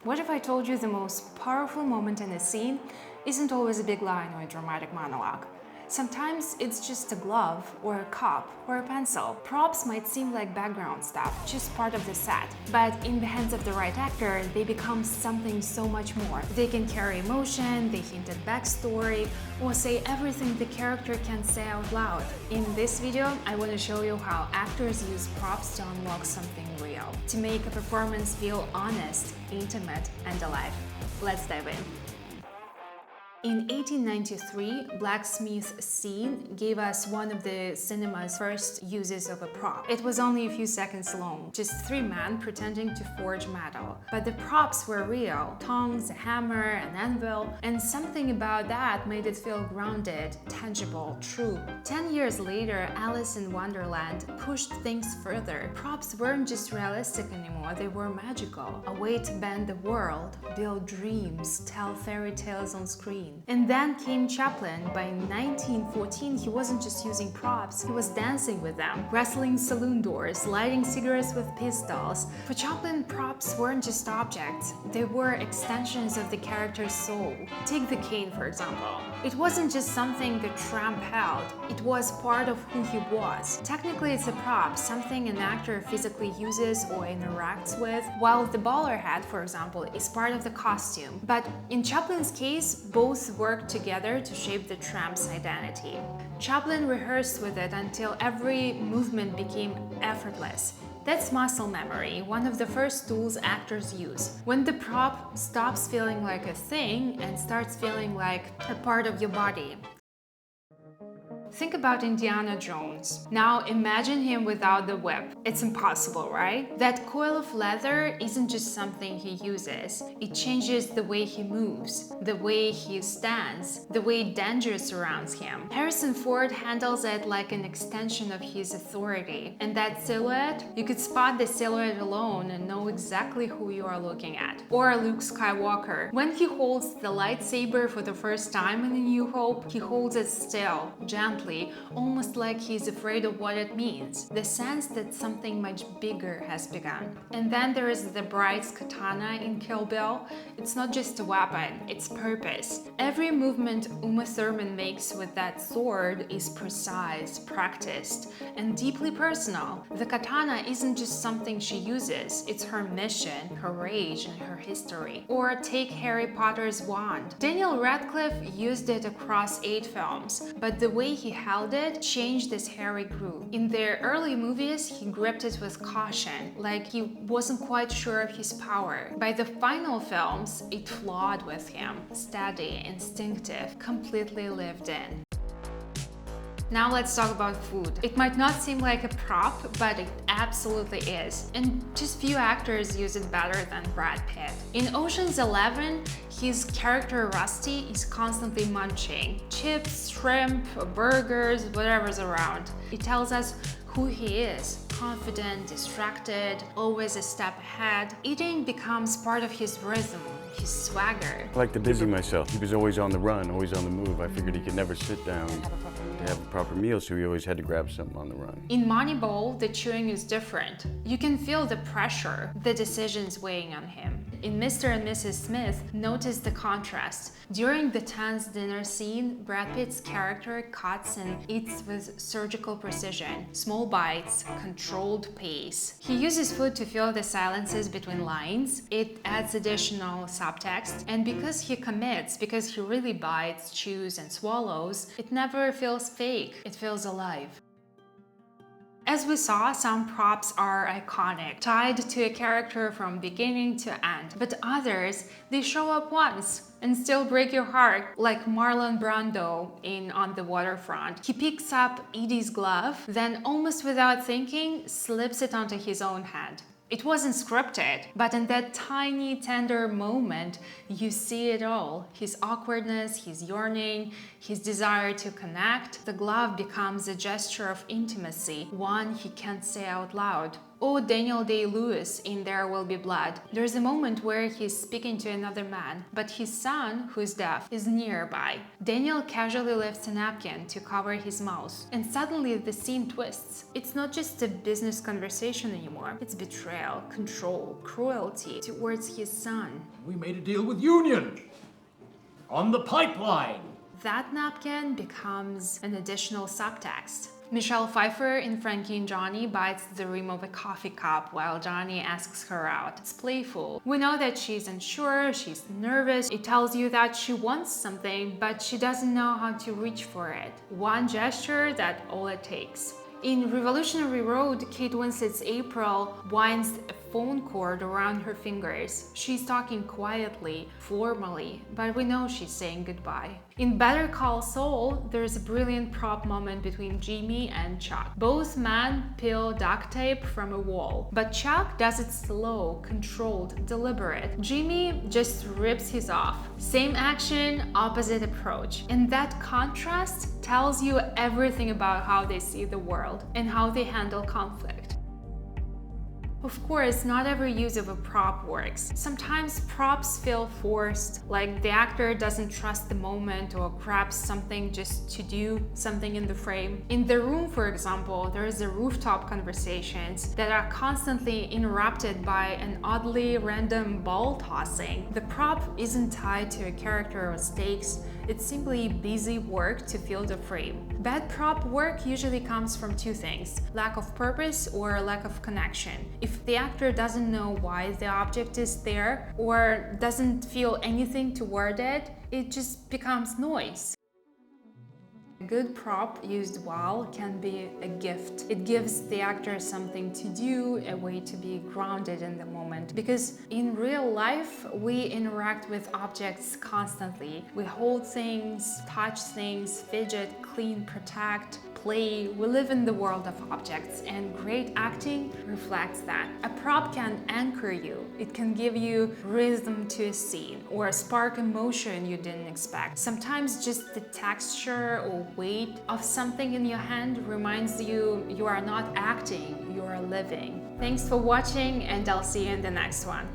What if I told you the most powerful moment in a scene isn't always a big line or a dramatic monologue? Sometimes it's just a glove, or a cup, or a pencil. Props might seem like background stuff, just part of the set, but in the hands of the right actor, they become something so much more. They can carry emotion, they hint at backstory, or say everything the character can say out loud. In this video, I want to show you how actors use props to unlock something real, to make a performance feel honest, intimate, and alive. Let's dive in. In 1893, blacksmith's scene gave us one of the cinema's first uses of a prop. It was only a few seconds long, just three men pretending to forge metal. But the props were real: tongs, a hammer, an anvil, and something about that made it feel grounded, tangible, true. 10 years later, Alice in Wonderland pushed things further. Props weren't just realistic anymore, they were magical. A way to bend the world, build dreams, tell fairy tales on screen. And then came Chaplin. By 1914, he wasn't just using props, he was dancing with them, wrestling saloon doors, lighting cigarettes with pistols. For Chaplin, props weren't just objects, they were extensions of the character's soul. Take the cane, for example. It wasn't just something the tramp held, it was part of who he was. Technically, it's a prop, something an actor physically uses or interacts with, while the bowler hat, for example, is part of the costume. But in Chaplin's case, both worked together to shape the tramp's identity. Chaplin rehearsed with it until every movement became effortless. That's muscle memory, one of the first tools actors use. When the prop stops feeling like a thing and starts feeling like a part of your body. Think about Indiana Jones. Now imagine him without the whip. It's impossible, right? That coil of leather isn't just something he uses. It changes the way he moves, the way he stands, the way danger surrounds him. Harrison Ford handles it like an extension of his authority. And that silhouette, you could spot the silhouette alone and know exactly who you are looking at. Or Luke Skywalker. When he holds the lightsaber for the first time in A New Hope, he holds it still, gently, almost like he's afraid of what it means, the sense that something much bigger has begun. And then there is the bride's katana in Kill Bill. It's not just a weapon, it's purpose. Every movement Uma Thurman makes with that sword is precise, practiced, and deeply personal. The katana isn't just something she uses, it's her mission, her rage, and her history. Or take Harry Potter's wand. Daniel Radcliffe used it across 8 films, but the way he held it changed as Harry grew. In their early movies, he gripped it with caution, like he wasn't quite sure of his power. By the final films, it flowed with him, steady, instinctive, completely lived in. Now let's talk about food. It might not seem like a prop, but it absolutely is. And just few actors use it better than Brad Pitt. In Ocean's 11, his character Rusty is constantly munching chips, shrimp, burgers, whatever's around. It tells us who he is. Confident, distracted, always a step ahead. Eating becomes part of his rhythm, his swagger. I like to busy myself. He was always on the run, always on the move. I figured he could never sit down to have a proper meal, so he always had to grab something on the run. In Moneyball, the chewing is different. You can feel the pressure, the decisions weighing on him. In Mr. and Mrs. Smith, notice the contrast. During the tense dinner scene, Brad Pitt's character cuts and eats with surgical precision, small bites, controlled pace. He uses food to fill the silences between lines. It adds additional subtext, and because he commits, because he really bites, chews, and swallows, it never feels fake, it feels alive. As we saw, some props are iconic, tied to a character from beginning to end, but others, they show up once and still break your heart, like Marlon Brando in On the Waterfront. He picks up Edie's glove, then almost without thinking, slips it onto his own hand. It wasn't scripted, but in that tiny, tender moment, you see it all. His awkwardness, his yearning, his desire to connect. The glove becomes a gesture of intimacy, one he can't say out loud. Or Daniel Day-Lewis in There Will Be Blood. There's a moment where he's speaking to another man, but his son, who's deaf, is nearby. Daniel casually lifts a napkin to cover his mouth, and suddenly the scene twists. It's not just a business conversation anymore. It's betrayal, control, cruelty towards his son. We made a deal with Union on the pipeline. That napkin becomes an additional subtext. Michelle Pfeiffer in Frankie and Johnny bites the rim of a coffee cup while Johnny asks her out. It's playful. We know that she's unsure, she's nervous. It tells you that she wants something, but she doesn't know how to reach for it. One gesture, that's all it takes. In Revolutionary Road, Kate Winslet's April winds a phone cord around her fingers. She's talking quietly, formally, but we know she's saying goodbye. In Better Call Saul, there's a brilliant prop moment between Jimmy and Chuck. Both men peel duct tape from a wall, but Chuck does it slow, controlled, deliberate. Jimmy just rips his off. Same action, opposite approach. And that contrast tells you everything about how they see the world and how they handle conflict. Of course, not every use of a prop works. Sometimes props feel forced, like the actor doesn't trust the moment or grabs something just to do something in the frame. In The Room, for example, there is a rooftop conversations that are constantly interrupted by an oddly random ball tossing. The prop isn't tied to a character or stakes, it's simply busy work to fill the frame. Bad prop work usually comes from two things: lack of purpose or lack of connection. If the actor doesn't know why the object is there or doesn't feel anything toward it, it just becomes noise. A good prop used well can be a gift. It gives the actor something to do, a way to be grounded in the moment. Because in real life, we interact with objects constantly. We hold things, touch things, fidget, clean, protect, play. We live in the world of objects, and great acting reflects that. A prop can anchor you. It can give you rhythm to a scene or spark emotion you didn't expect. Sometimes just the texture or weight of something in your hand reminds you you are not acting, you are living. Thanks for watching, and I'll see you in the next one.